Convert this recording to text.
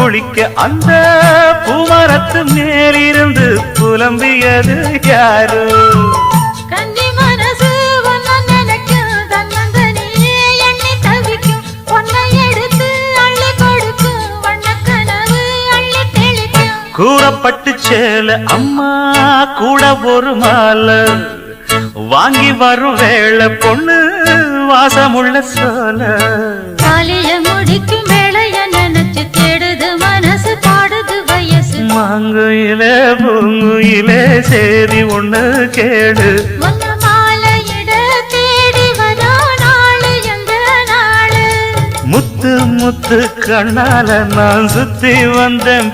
குளிக்க அந்த பூமரத்து மேலிருந்து புலம்பியது யாரு? கன்னி மனசு ஒன்ன நினைக்கும், தன்னந்தனியே எண்ணி தவிக்கும், பொன்னை எடுத்து அள்ளி கொடுக்கும், வண்ணக்கனவு அள்ளி தெளிக்கும். கூறப்பட்டு சேல அம்மா கூட ஒரு மாலை வாங்கி வரும் வேளை பொண்ணு வாசமுள்ள சோல. காலிய முடிக்கும் வேளைய நினைச்சு தேடுது மனசு, பாடுது வயசு. மாங்குயிலே பூங்குயிலே சேரி ஒண்ணு கேடு, முன்ன மாலையிட தேடி வரா நாளு எந்த நாளு? முத்து முத்து கண்ணால நான் சுத்தி வந்தேன்